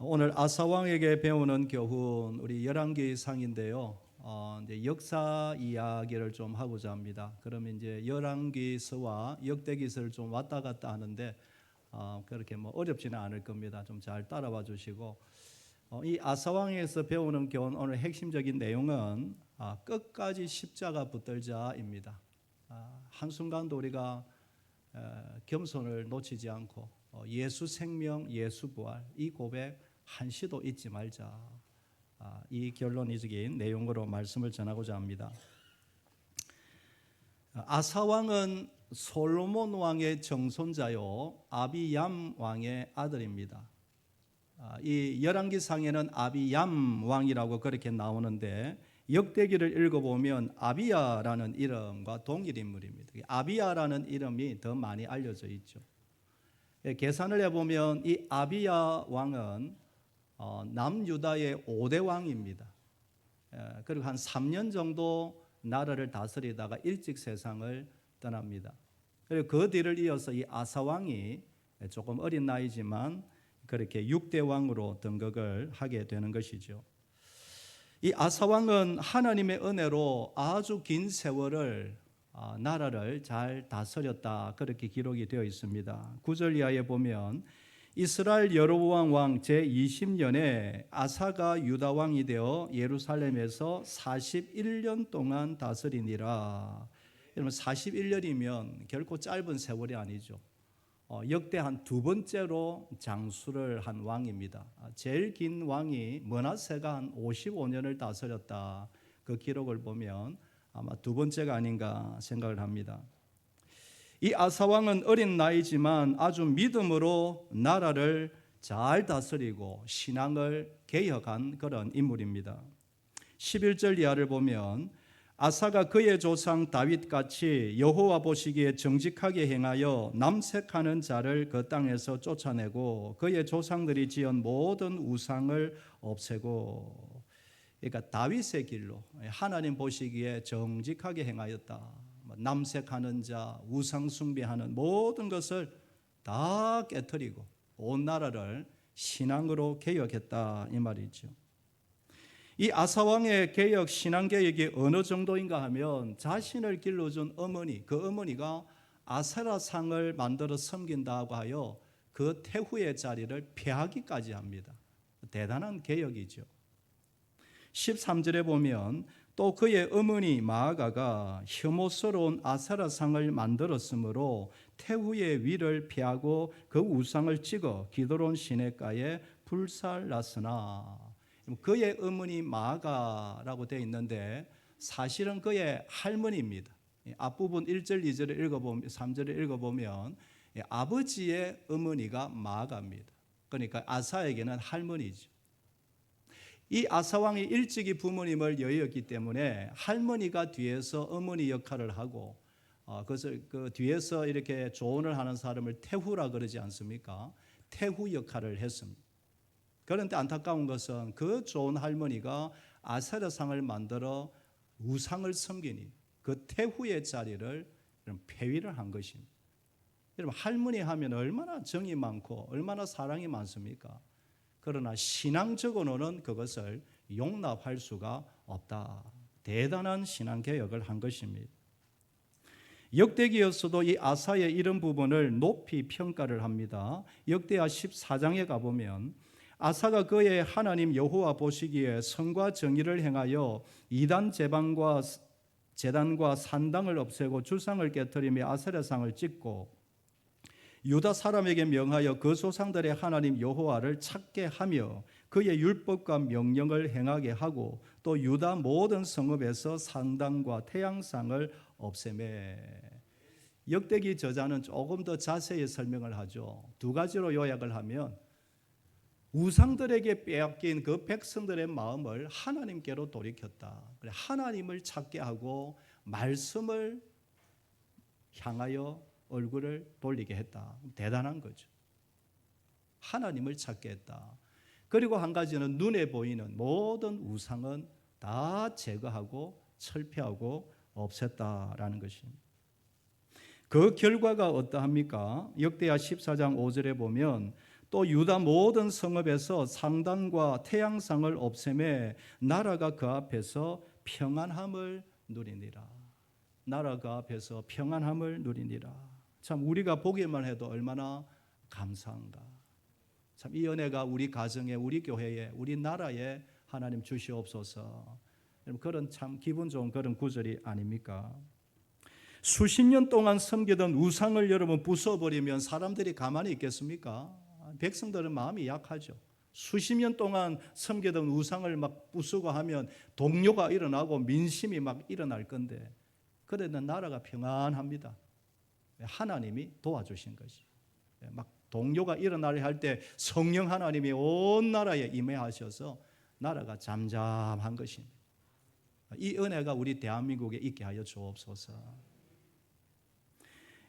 오늘 아사왕에게 배우는 교훈 우리 열왕기상인데요. 이제 역사 이야기를 좀 하고자 합니다. 그러면 이제 열왕기서와 역대기서를 좀 왔다 갔다 하는데 그렇게 뭐 어렵지는 않을 겁니다. 좀 잘 따라와 주시고 이 아사왕에서 배우는 교훈 오늘 핵심적인 내용은 끝까지 십자가 붙들자입니다. 한순간도 우리가 겸손을 놓치지 않고 예수 생명, 예수 부활 이 고백 한시도 잊지 말자. 이 결론적인 내용으로 말씀을 전하고자 합니다. 아사왕은 솔로몬 왕의 정손자요 아비얌 왕의 아들입니다. 이 열왕기상에는 아비얌 왕이라고 그렇게 나오는데 역대기를 읽어보면 아비야라는 이름과 동일 인물입니다. 아비야라는 이름이 더 많이 알려져 있죠. 계산을 해보면 이 아비야 왕은 남유다의 5대 왕입니다. 그리고 한 3년 정도 나라를 다스리다가 일찍 세상을 떠납니다. 그리고 그 뒤를 이어서 이 아사 왕이 조금 어린 나이지만 그렇게 6대 왕으로 등극을 하게 되는 것이죠. 이 아사 왕은 하나님의 은혜로 아주 긴 세월을 나라를 잘 다스렸다 그렇게 기록이 되어 있습니다. 9절 이하에 보면 이스라엘 여로보암 왕 제20년에 아사가 유다 왕이 되어 예루살렘에서 41년 동안 다스리니라. 여러분 41년이면 결코 짧은 세월이 아니죠. 역대 한 두 번째로 장수를 한 왕입니다. 제일 긴 왕이 므낫세가 한 55년을 다스렸다. 그 기록을 보면 아마 두 번째가 아닌가 생각을 합니다. 이 아사왕은 어린 나이지만 아주 믿음으로 나라를 잘 다스리고 신앙을 개혁한 그런 인물입니다. 11절 이하를 보면 아사가 그의 조상 다윗같이 여호와 보시기에 정직하게 행하여 남색하는 자를 그 땅에서 쫓아내고 그의 조상들이 지은 모든 우상을 없애고, 그러니까 다윗의 길로 하나님 보시기에 정직하게 행하였다. 남색하는 자, 우상 숭배하는 모든 것을 다 깨뜨리고 온 나라를 신앙으로 개혁했다 이 말이죠. 이 아사왕의 개혁, 신앙 개혁이 어느 정도인가 하면 자신을 길러준 어머니, 그 어머니가 아세라상을 만들어 섬긴다고 하여 그 태후의 자리를 폐하기까지 합니다. 대단한 개혁이죠. 13절에 보면 또 그의 어머니 마아가가 혐오스러운 아세라상을 만들었으므로 태후의 위를 피하고 그 우상을 찍어 기드론 시내가에 불살랐으나, 그의 어머니 마아가라고 되어 있는데 사실은 그의 할머니입니다. 앞부분 1절, 2절을 읽어보면, 3절을 읽어보면 아버지의 어머니가 마아가입니다. 그러니까 아사에게는 할머니죠. 이 아사왕이 일찍이 부모님을 여의었기 때문에 할머니가 뒤에서 어머니 역할을 하고 그것을 그 뒤에서 이렇게 조언을 하는 사람을 태후라 그러지 않습니까? 태후 역할을 했습니다. 그런데 안타까운 것은 그 좋은 할머니가 아세라상을 만들어 우상을 섬기니 그 태후의 자리를 폐위를 한 것입니다. 여러분, 할머니 하면 얼마나 정이 많고 얼마나 사랑이 많습니까? 그러나 신앙적으로는 그것을 용납할 수가 없다. 대단한 신앙개혁을 한 것입니다. 역대기에서도 이 아사의 이런 부분을 높이 평가를 합니다. 역대하 14장에 가보면 아사가 그의 하나님 여호와 보시기에 선과 정의를 행하여 이단 제단과 산당을 없애고 주상을 깨뜨리며 아세라상을 찍고 유다 사람에게 명하여 그 조상들의 하나님 여호와를 찾게 하며 그의 율법과 명령을 행하게 하고 또 유다 모든 성읍에서 산당과 태양상을 없애매. 역대기 저자는 조금 더 자세히 설명을 하죠. 두 가지로 요약을 하면 우상들에게 빼앗긴 그 백성들의 마음을 하나님께로 돌이켰다. 하나님을 찾게 하고 말씀을 향하여 얼굴을 돌리게 했다. 대단한 거죠. 하나님을 찾게 했다. 그리고 한 가지는 눈에 보이는 모든 우상은 다 제거하고 철폐하고 없앴다라는 것입니다. 그 결과가 어떠합니까? 역대하 14장 5절에 보면 또 유다 모든 성읍에서 상단과 태양상을 없애매 나라가 그 앞에서 평안함을 누리니라. 나라가 앞에서 평안함을 누리니라. 참 우리가 보기만 해도 얼마나 감사한가. 참 이 은혜가 우리 가정에, 우리 교회에, 우리 나라에 하나님 주시옵소서. 그런 참 기분 좋은 그런 구절이 아닙니까? 수십 년 동안 섬기던 우상을 여러분 부숴버리면 사람들이 가만히 있겠습니까? 백성들은 마음이 약하죠. 수십 년 동안 섬기던 우상을 막 부수고 하면 동요가 일어나고 민심이 막 일어날 건데, 그래도 나라가 평안합니다. 하나님이 도와주신 것이. 막 동요가 일어나려 할 때 성령 하나님이 온 나라에 임해하셔서 나라가 잠잠한 것입니다. 이 은혜가 우리 대한민국에 있게 하여 주옵소서.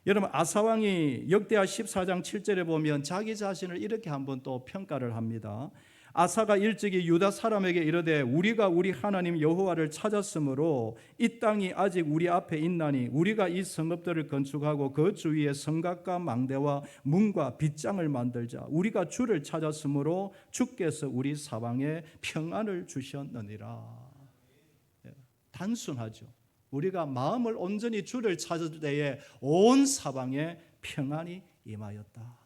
여러분, 아사왕이 역대하 14장 7절에 보면 자기 자신을 이렇게 한번 또 평가를 합니다. 아사가 일찍이 유다 사람에게 이르되 우리가 우리 하나님 여호와를 찾았으므로 이 땅이 아직 우리 앞에 있나니 우리가 이 성읍들을 건축하고 그 주위에 성곽과 망대와 문과 빗장을 만들자. 우리가 주를 찾았으므로 주께서 우리 사방에 평안을 주셨느니라. 단순하죠. 우리가 마음을 온전히 주를 찾을 때에 온 사방에 평안이 임하였다.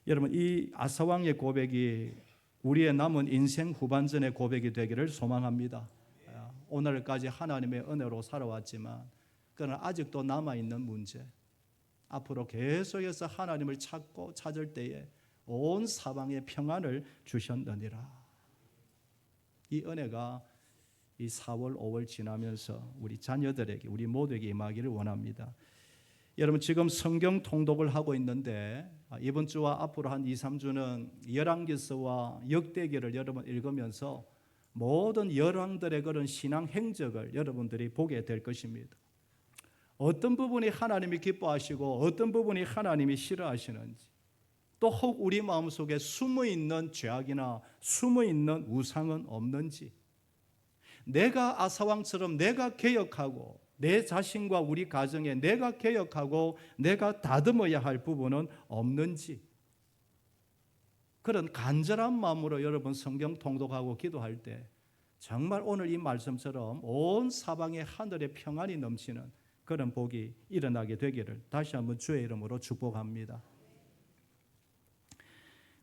여러분, 이 아사왕의 고백이 우리의 남은 인생 후반전의 고백이 되기를 소망합니다. 오늘까지 하나님의 은혜로 살아왔지만 그러나 아직도 남아있는 문제, 앞으로 계속해서 하나님을 찾고 찾을 때에 온 사방에 평안을 주셨느니라. 이 은혜가 이 4월, 5월 지나면서 우리 자녀들에게, 우리 모두에게 임하기를 원합니다. 여러분, 지금 성경 통독을 하고 있는데 이번 주와 앞으로 한 2, 3주는 열왕기서와 역대기를 여러분 읽으면서 모든 열왕들의 그런 신앙 행적을 여러분들이 보게 될 것입니다. 어떤 부분이 하나님이 기뻐하시고 어떤 부분이 하나님이 싫어하시는지, 또 혹 우리 마음속에 숨어있는 죄악이나 숨어있는 우상은 없는지, 내가 아사왕처럼 내가 개혁하고 내 자신과 우리 가정에 내가 개혁하고 내가 다듬어야 할 부분은 없는지, 그런 간절한 마음으로 여러분 성경 통독하고 기도할 때 정말 오늘 이 말씀처럼 온 사방에 하늘의 평안이 넘치는 그런 복이 일어나게 되기를 다시 한번 주의 이름으로 축복합니다.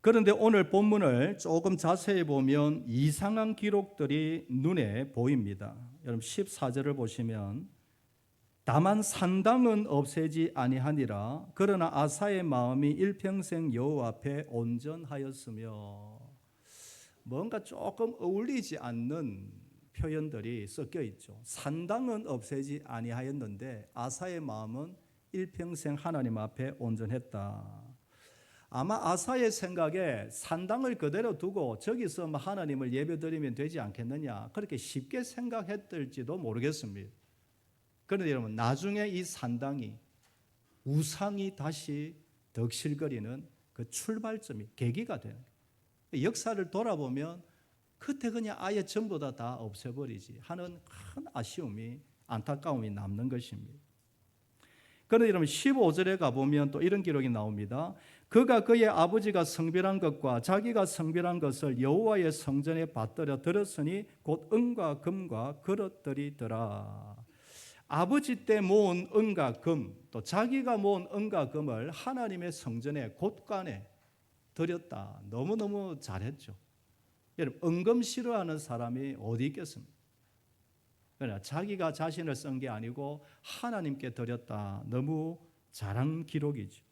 그런데 오늘 본문을 조금 자세히 보면 이상한 기록들이 눈에 보입니다. 여러분 14절을 보시면 다만 산당은 없애지 아니하니라. 그러나 아사의 마음이 일평생 여호와 앞에 온전하였으며, 뭔가 조금 어울리지 않는 표현들이 섞여 있죠. 산당은 없애지 아니하였는데 아사의 마음은 일평생 하나님 앞에 온전했다. 아마 아사의 생각에 산당을 그대로 두고 저기서 하나님을 예배드리면 되지 않겠느냐, 그렇게 쉽게 생각했을지도 모르겠습니다. 그런데 여러분, 나중에 이 산당이 우상이 다시 덕실거리는 그 출발점이 계기가 되는 거예요. 역사를 돌아보면 그때 그냥 아예 전부 다 없애버리지 하는 큰 아쉬움이, 안타까움이 남는 것입니다. 그런데 여러분 15절에 가보면 또 이런 기록이 나옵니다. 그가 그의 아버지가 성별한 것과 자기가 성별한 것을 여호와의 성전에 받들어 들었으니 곧 은과 금과 그릇들이더라. 아버지 때 모은 은과 금, 또 자기가 모은 은과 금을 하나님의 성전에 곳간에 드렸다. 너무너무 잘했죠. 여러분, 은금 싫어하는 사람이 어디 있겠습니까? 그러나 자기가 자신을 쓴 게 아니고 하나님께 드렸다. 너무 잘한 기록이죠.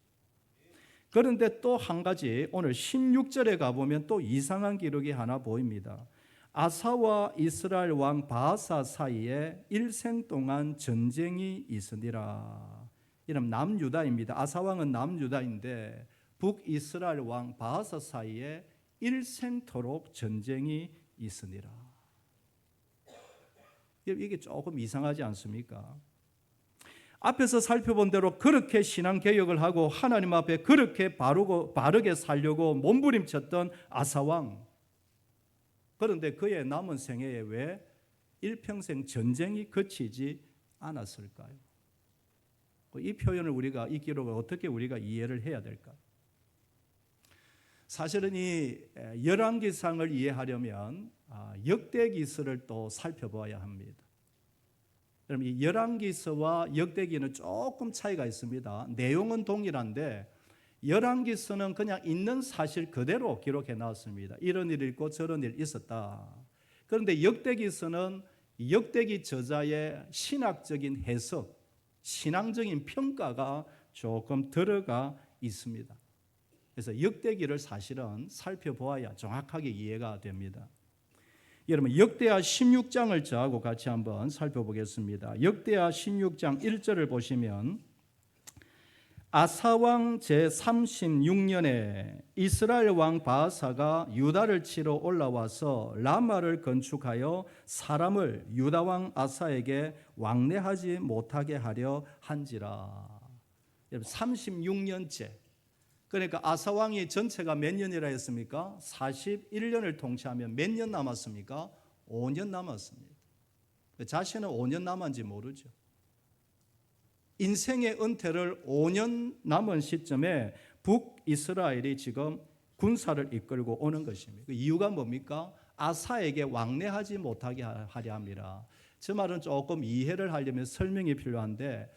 그런데 또 한 가지, 오늘 16절에 가보면 또 이상한 기록이 하나 보입니다. 아사와 이스라엘 왕 바아사 사이에 일생 동안 전쟁이 있으니라. 이름 남유다입니다. 아사 왕은 남유다인데 북이스라엘 왕 바아사 사이에 일생토록 전쟁이 있으니라. 이게 조금 이상하지 않습니까? 앞에서 살펴본 대로 그렇게 신앙개혁을 하고 하나님 앞에 그렇게 바르게 살려고 몸부림쳤던 아사왕, 그런데 그의 남은 생애에 왜 일평생 전쟁이 그치지 않았을까요? 이 표현을 우리가 이 기록을 어떻게 우리가 이해를 해야 될까? 사실은 이 열왕기상을 이해하려면 역대기서를 또 살펴봐야 합니다. 그럼 이 열왕기서와 역대기는 조금 차이가 있습니다. 내용은 동일한데 열왕기서는 그냥 있는 사실 그대로 기록해 놨습니다. 이런 일이 있고 저런 일이 있었다. 그런데 역대기서는 역대기 저자의 신학적인 해석, 신앙적인 평가가 조금 들어가 있습니다. 그래서 역대기를 사실은 살펴보아야 정확하게 이해가 됩니다. 여러분 역대하 16장을 저하고 같이 한번 살펴보겠습니다. 역대하 16장 1절을 보시면 아사왕 제36년에 이스라엘 왕 바아사가 유다를 치러 올라와서 라마를 건축하여 사람을 유다 왕 아사에게 왕래하지 못하게 하려 한지라. 36년째. 그러니까 아사 왕이 전체가 몇 년이라 했습니까? 41년을 통치하면 몇 년 남았습니까? 5년 남았습니다. 자신은 5년 남았는지 모르죠. 인생의 은퇴를 5년 남은 시점에 북이스라엘이 지금 군사를 이끌고 오는 것입니다. 그 이유가 뭡니까? 아사에게 왕래하지 못하게 하려 함이라. 저 말은 조금 이해를 하려면 설명이 필요한데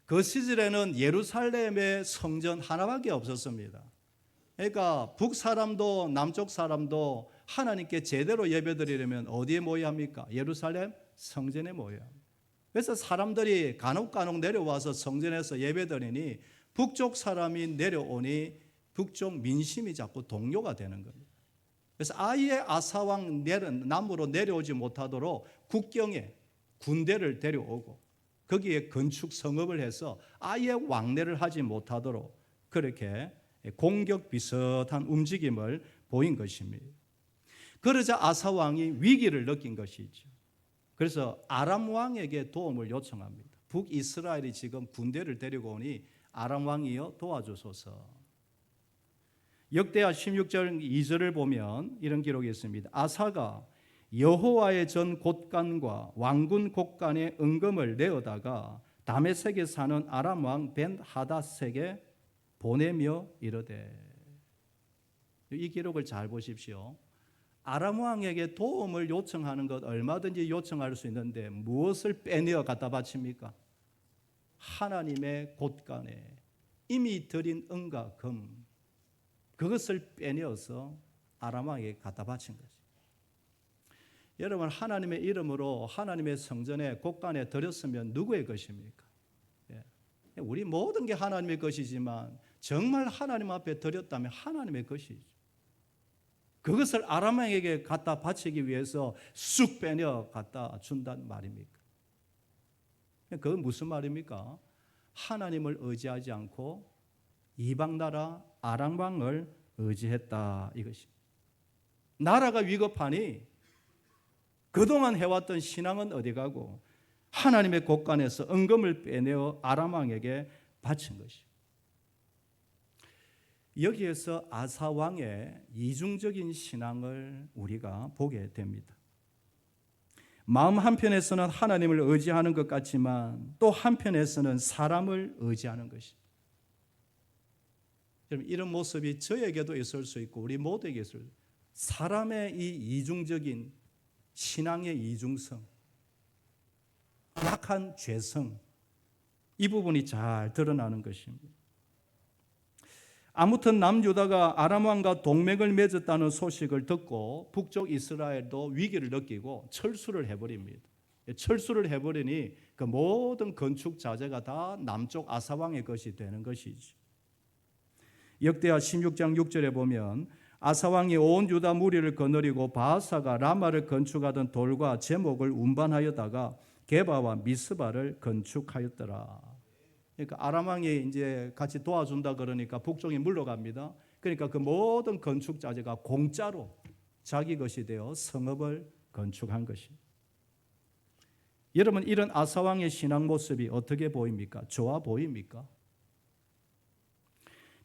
그 시절에는 예루살렘의 성전 하나밖에 없었습니다. 그러니까 북사람도 남쪽 사람도 하나님께 제대로 예배드리려면 어디에 모여야 합니까? 예루살렘 성전에 모여야 합니다. 그래서 사람들이 간혹 내려와서 성전에서 예배드리니 북쪽 사람이 내려오니 북쪽 민심이 자꾸 동요가 되는 겁니다. 그래서 아예 아사왕 남으로 내려오지 못하도록 국경에 군대를 데려오고 거기에 건축 성읍을 해서 아예 왕래를 하지 못하도록 그렇게 공격 비슷한 움직임을 보인 것입니다. 그러자 아사 왕이 위기를 느낀 것이죠. 그래서 아람 왕에게 도움을 요청합니다. 북이스라엘이 지금 군대를 데리고 오니 아람 왕이여 도와주소서. 역대하 16절 2절을 보면 이런 기록이 있습니다. 아사가 여호와의 전 곳간과 왕군 곳간에 은금을 내어다가 다메섹에 사는 아람 왕 벤 하닷에게 보내며 이르되. 이 기록을 잘 보십시오. 아람 왕에게 도움을 요청하는 것 얼마든지 요청할 수 있는데 무엇을 빼내어 갖다 바칩니까? 하나님의 곳간에 이미 드린 은과 금 그것을 빼내어서 아람 왕에게 갖다 바친 거죠. 여러분 하나님의 이름으로 하나님의 성전에 곳간에 드렸으면 누구의 것입니까? 우리 모든 게 하나님의 것이지만 정말 하나님 앞에 드렸다면 하나님의 것이죠. 그것을 아람 왕에게 갖다 바치기 위해서 쑥 빼내어 갖다 준단 말입니까? 그건 무슨 말입니까? 하나님을 의지하지 않고 이방 나라 아람 왕을 의지했다 이것입니다. 나라가 위급하니 그동안 해왔던 신앙은 어디 가고 하나님의 곳간에서 은금을 빼내어 아람 왕에게 바친 것입니다. 여기에서 아사 왕의 이중적인 신앙을 우리가 보게 됩니다. 마음 한편에서는 하나님을 의지하는 것 같지만 또 한편에서는 사람을 의지하는 것입니다. 이런 모습이 저에게도 있을 수 있고 우리 모두에게 있을 수 있습니다. 사람의 이 이중적인 신앙의 이중성, 약한 죄성, 이 부분이 잘 드러나는 것입니다. 아무튼 남유다가 아람 왕과 동맹을 맺었다는 소식을 듣고 북쪽 이스라엘도 위기를 느끼고 철수를 해버립니다. 철수를 해버리니 그 모든 건축 자재가 다 남쪽 아사 왕의 것이 되는 것이죠. 역대하 16장 6절에 보면 아사 왕이 온 유다 무리를 거느리고 바하사가 라마를 건축하던 돌과 제목을 운반하여다가 게바와 미스바를 건축하였더라. 그러니까 아람 왕이 이제 같이 도와준다 그러니까 북쪽이 물러갑니다. 그러니까 그 모든 건축 자재가 공짜로 자기 것이 되어 성읍을 건축한 것입니다. 여러분 이런 아사 왕의 신앙 모습이 어떻게 보입니까? 좋아 보입니까?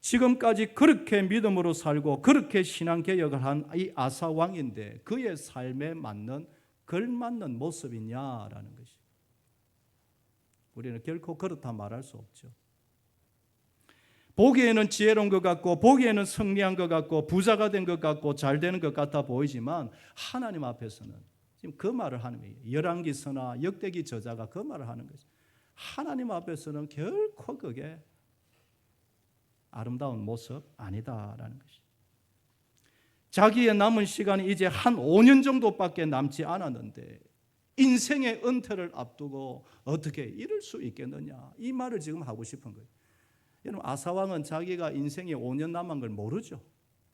지금까지 그렇게 믿음으로 살고 그렇게 신앙 개혁을 한 이 아사 왕인데 그의 삶에 맞는 걸맞는 모습이냐라는 것이. 우리는 결코 그렇다 말할 수 없죠. 보기에는 지혜로운 것 같고 보기에는 승리한 것 같고 부자가 된 것 같고 잘 되는 것 같아 보이지만 하나님 앞에서는 지금 그 말을 하는 거예요. 열왕기서나 역대기 저자가 그 말을 하는 거죠. 하나님 앞에서는 결코 그게 아름다운 모습 아니다라는 것이죠. 자기의 남은 시간이 이제 한 5년 정도밖에 남지 않았는데 인생의 은퇴를 앞두고 어떻게 이럴 수 있겠느냐, 이 말을 지금 하고 싶은 거예요. 여러분, 아사왕은 자기가 인생에 5년 남은 걸 모르죠.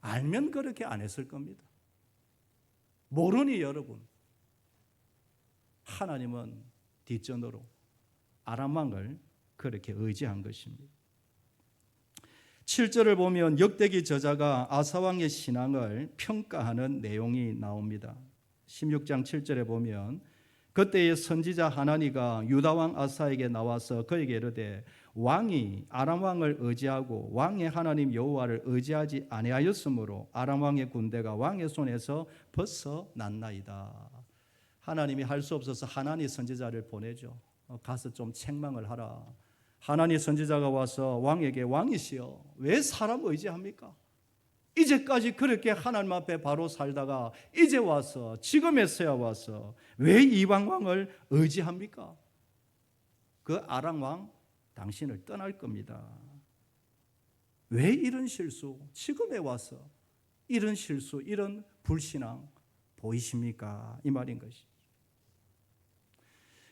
알면 그렇게 안 했을 겁니다. 모르니 여러분, 하나님은 뒷전으로 아람왕을 그렇게 의지한 것입니다. 7절을 보면 역대기 저자가 아사왕의 신앙을 평가하는 내용이 나옵니다. 16장 7절에 보면 그때의 선지자 하나니가 유다왕 아사에게 나와서 그에게 이르되 왕이 아람왕을 의지하고 왕의 하나님 여호와를 의지하지 아니하였으므로 아람왕의 군대가 왕의 손에서 벗어났나이다. 하나님이 할 수 없어서 하나니 선지자를 보내죠. 가서 좀 책망을 하라. 하나니 선지자가 와서 왕에게 왕이시여 왜 사람 의지합니까? 이제까지 그렇게 하나님 앞에 바로 살다가 이제 와서 지금에서야 와서 왜 이방 왕을 의지합니까? 그 아람 왕 당신을 떠날 겁니다. 왜 이런 실수 지금에 와서 이런 실수 이런 불신앙 보이십니까? 이 말인 것이.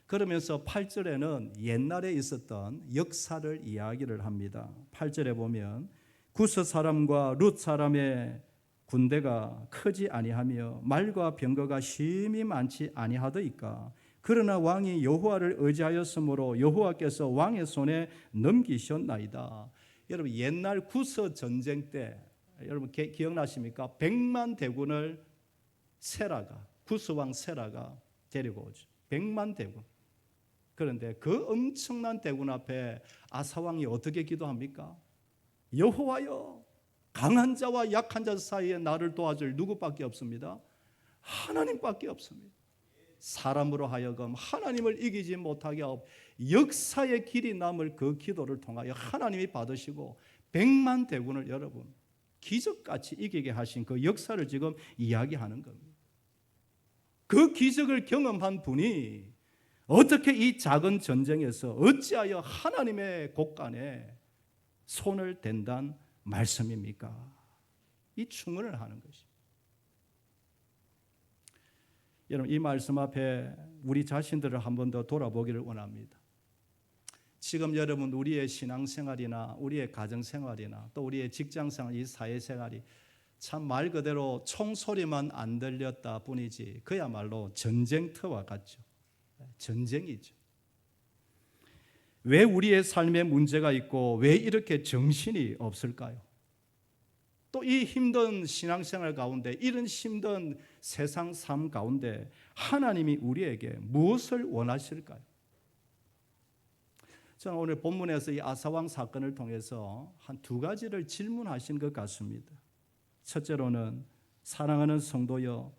그러면서 8절에는 옛날에 있었던 역사를 이야기를 합니다. 8절에 보면 구스 사람과 룻 사람의 군대가 크지 아니하며 말과 병거가 심히 많지 아니하더이까. 그러나 왕이 여호와를 의지하였으므로 여호와께서 왕의 손에 넘기셨나이다. 여러분, 옛날 구스 전쟁 때 여러분 기억나십니까? 100만 대군을 세라가, 구스 왕 세라가 데리고 오죠. 100만 대군. 그런데 그 엄청난 대군 앞에 아사 왕이 어떻게 기도합니까? 여호와여, 강한 자와 약한 자 사이에 나를 도와줄 누구밖에 없습니다. 하나님밖에 없습니다. 사람으로 하여금 하나님을 이기지 못하게 하옵. 역사의 길이 남을 그 기도를 통하여 하나님이 받으시고 100만 대군을 여러분 기적같이 이기게 하신 그 역사를 지금 이야기하는 겁니다. 그 기적을 경험한 분이 어떻게 이 작은 전쟁에서 어찌하여 하나님의 곳간에 손을 댄단 말씀입니까? 이 충언을 하는 것입니다. 여러분, 이 말씀 앞에 우리 자신들을 한 번 더 돌아보기를 원합니다. 지금 여러분 우리의 신앙생활이나 우리의 가정생활이나 또 우리의 직장생활, 이 사회생활이 참 말 그대로 총소리만 안 들렸다 뿐이지 그야말로 전쟁터와 같죠. 전쟁이죠. 왜 우리의 삶에 문제가 있고 왜 이렇게 정신이 없을까요? 또 이 힘든 신앙생활 가운데 이런 힘든 세상 삶 가운데 하나님이 우리에게 무엇을 원하실까요? 저는 오늘 본문에서 이 아사왕 사건을 통해서 한 두 가지를 질문하신 것 같습니다. 첫째로는 사랑하는 성도여,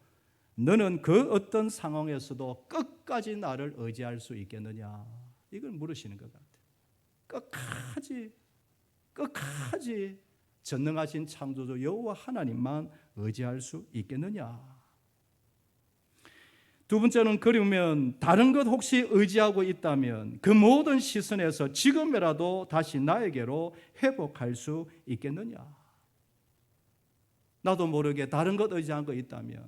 너는 그 어떤 상황에서도 끝까지 나를 의지할 수 있겠느냐? 이걸 물으시는 것 같아요. 끝까지 전능하신 창조주 여호와 하나님만 의지할 수 있겠느냐? 두 번째는 그러면 다른 것 혹시 의지하고 있다면 그 모든 시선에서 지금이라도 다시 나에게로 회복할 수 있겠느냐? 나도 모르게 다른 것 의지한 거 있다면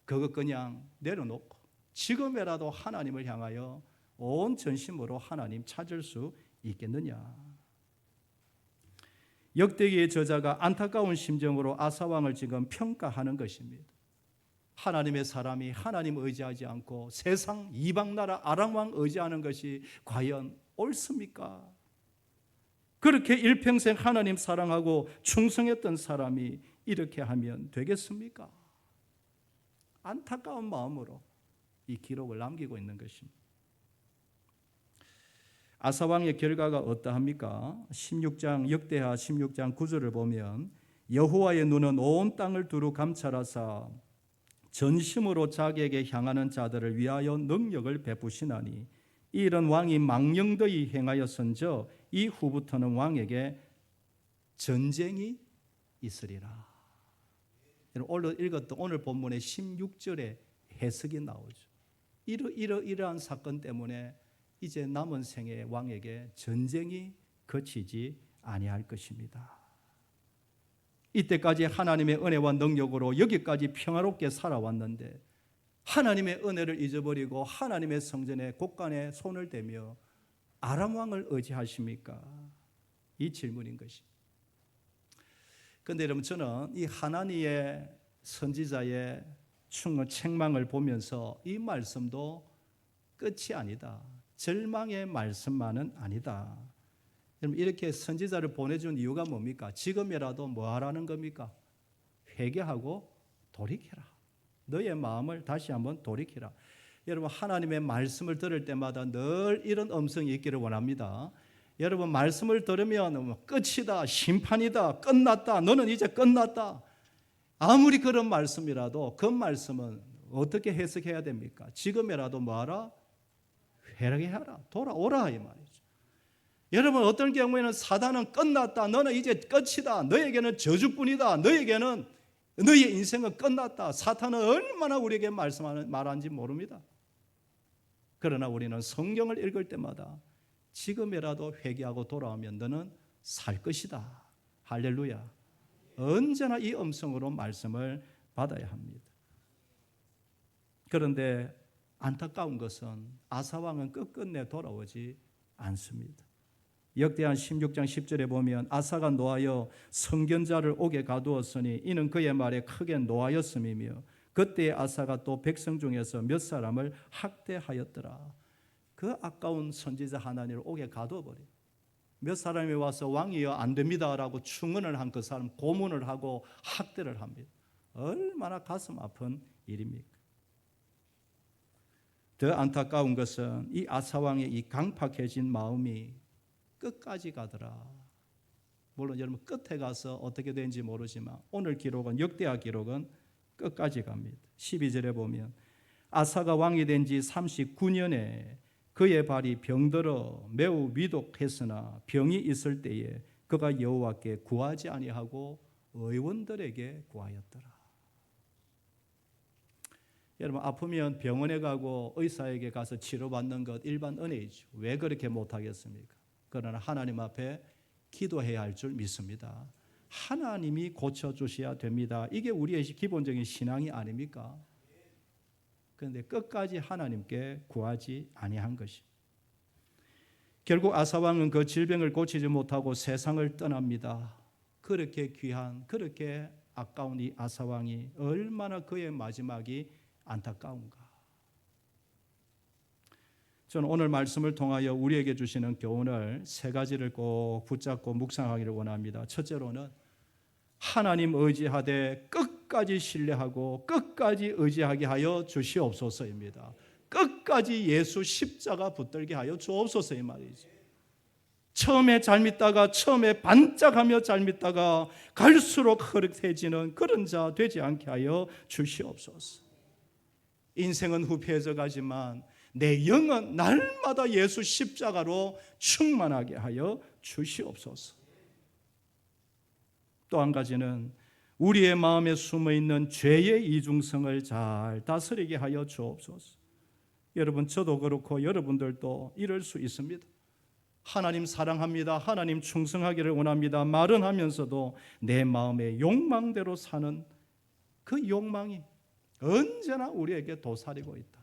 그것 그냥 내려놓고 지금이라도 하나님을 향하여 온 전심으로 하나님 찾을 수 있겠느냐? 역대기의 저자가 안타까운 심정으로 아사왕을 지금 평가하는 것입니다. 하나님의 사람이 하나님 의지하지 않고 세상 이방 나라 아람왕 의지하는 것이 과연 옳습니까? 그렇게 일평생 하나님 사랑하고 충성했던 사람이 이렇게 하면 되겠습니까? 안타까운 마음으로 이 기록을 남기고 있는 것입니다. 아사왕의 결과가 어떠합니까? 16장 역대하 16장 9절을 보면 여호와의 눈은 온 땅을 두루 감찰하사 전심으로 자기에게 향하는 자들을 위하여 능력을 베푸시나니 이 일은 왕이 망령되이 행하였은저 이후부터는 왕에게 전쟁이 있으리라. 오늘 읽었던 오늘 본문의 16절에 해석이 나오죠. 이러한 사건 때문에 이제 남은 생의 왕에게 전쟁이 거치지 아니할 것입니다. 이때까지 하나님의 은혜와 능력으로 여기까지 평화롭게 살아왔는데 하나님의 은혜를 잊어버리고 하나님의 성전의 곳간에 손을 대며 아람 왕을 의지하십니까? 이 질문인 것입니다. 그런데 여러분, 저는 이 하나니의 선지자의 책망을 보면서 이 말씀도 끝이 아니다. 절망의 말씀만은 아니다. 여러분, 이렇게 선지자를 보내준 이유가 뭡니까? 지금이라도 뭐 하라는 겁니까? 회개하고 돌이켜라. 너의 마음을 다시 한번 돌이켜라. 여러분, 하나님의 말씀을 들을 때마다 늘 이런 음성이 있기를 원합니다. 여러분, 말씀을 들으면 끝이다, 심판이다, 끝났다, 너는 이제 끝났다. 아무리 그런 말씀이라도 그 말씀은 어떻게 해석해야 됩니까? 지금이라도 뭐하라? 회개하라, 돌아오라 이 말이죠. 여러분, 어떤 경우에는 사단은 끝났다, 너는 이제 끝이다, 너에게는 저주뿐이다, 너에게는 너의 인생은 끝났다. 사탄은 얼마나 우리에게 말하는지 모릅니다. 그러나 우리는 성경을 읽을 때마다 지금이라도 회개하고 돌아오면 너는 살 것이다. 할렐루야. 언제나 이 음성으로 말씀을 받아야 합니다. 그런데 안타까운 것은 아사왕은 끝끝내 돌아오지 않습니다. 역대한 16장 10절에 보면 아사가 노하여 성견자를 옥에 가두었으니 이는 그의 말에 크게 노하였음이며 그때 아사가 또 백성 중에서 몇 사람을 학대하였더라. 그 아까운 선지자 하나님을 옥에 가두어버려. 몇 사람이 와서 왕이여 안 됩니다라고 충언을 한 그 사람 고문을 하고 학대를 합니다. 얼마나 가슴 아픈 일입니까? 더 안타까운 것은 이 아사왕의 이 강팍해진 마음이 끝까지 가더라. 물론 여러분 끝에 가서 어떻게 되는지 모르지만 오늘 기록은 역대하 기록은 끝까지 갑니다. 12절에 보면 아사가 왕이 된 지 39년에 그의 발이 병들어 매우 위독했으나 병이 있을 때에 그가 여호와께 구하지 아니하고 의원들에게 구하였더라. 여러분, 아프면 병원에 가고 의사에게 가서 치료받는 것 일반 은혜이죠. 왜 그렇게 못하겠습니까? 그러나 하나님 앞에 기도해야 할 줄 믿습니다. 하나님이 고쳐주셔야 됩니다. 이게 우리의 기본적인 신앙이 아닙니까? 그런데 끝까지 하나님께 구하지 아니한 것이. 결국 아사왕은 그 질병을 고치지 못하고 세상을 떠납니다. 그렇게 귀한, 그렇게 아까운 이 아사왕이 얼마나 그의 마지막이 안타까운가. 저는 오늘 말씀을 통하여 우리에게 주시는 교훈을 세 가지를 꼭 붙잡고 묵상하기를 원합니다. 첫째로는 하나님 의지하되 끝까지 신뢰하고 끝까지 의지하게 하여 주시옵소서입니다. 끝까지 예수 십자가 붙들게 하여 주옵소서 이 말이죠. 처음에 잘 믿다가 처음에 반짝하며 잘 믿다가 갈수록 흐릿해지는 그런 자 되지 않게 하여 주시옵소서. 인생은 후패해져 가지만 내 영은 날마다 예수 십자가로 충만하게 하여 주시옵소서. 또 한 가지는 우리의 마음에 숨어있는 죄의 이중성을 잘 다스리게 하여 주옵소서. 여러분, 저도 그렇고 여러분들도 이럴 수 있습니다. 하나님 사랑합니다, 하나님 충성하기를 원합니다 말은 하면서도 내 마음의 욕망대로 사는 그 욕망이 언제나 우리에게 도사리고 있다.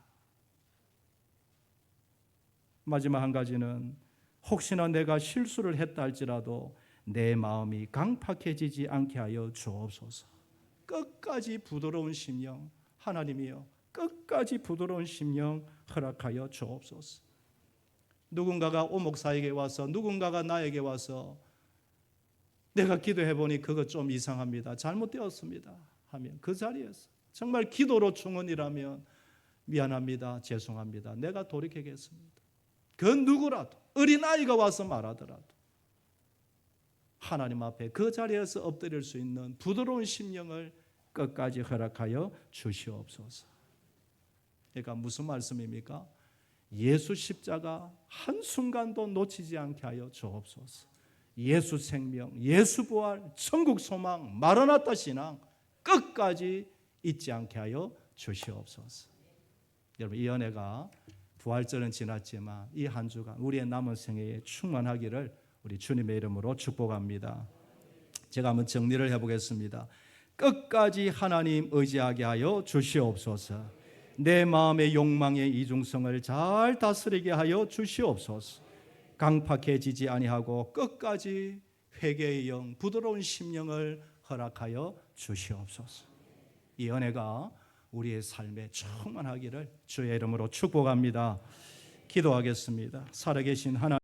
마지막 한 가지는 혹시나 내가 실수를 했다 할지라도 내 마음이 강팍해지지 않게 하여 주옵소서. 끝까지 부드러운 심령, 하나님이여 끝까지 부드러운 심령 허락하여 주옵소서. 누군가가 오목사에게 와서 누군가가 나에게 와서 내가 기도해 보니 그거 좀 이상합니다, 잘못되었습니다 하면 그 자리에서 정말 기도로 충원이라면 미안합니다, 죄송합니다, 내가 돌이키겠습니다. 그 누구라도 어린아이가 와서 말하더라도 하나님 앞에 그 자리에서 엎드릴 수 있는 부드러운 심령을 끝까지 허락하여 주시옵소서. 그러니까 무슨 말씀입니까? 예수 십자가 한순간도 놓치지 않게 하여 주옵소서. 예수 생명, 예수 부활, 천국 소망, 마라나타 신앙 끝까지 잊지 않게 하여 주시옵소서. 여러분, 이 은혜가 부활절은 지났지만 이 한 주간 우리의 남은 생애에 충만하기를 우리 주님의 이름으로 축복합니다. 제가 한번 정리를 해보겠습니다. 끝까지 하나님 의지하게 하여 주시옵소서. 내 마음의 욕망의 이중성을 잘 다스리게 하여 주시옵소서. 강팍해지지 아니하고 끝까지 회개의 영, 부드러운 심령을 허락하여 주시옵소서. 이 은혜가 우리의 삶에 충만하기를 주의 이름으로 축복합니다. 기도하겠습니다. 살아계신 하나님,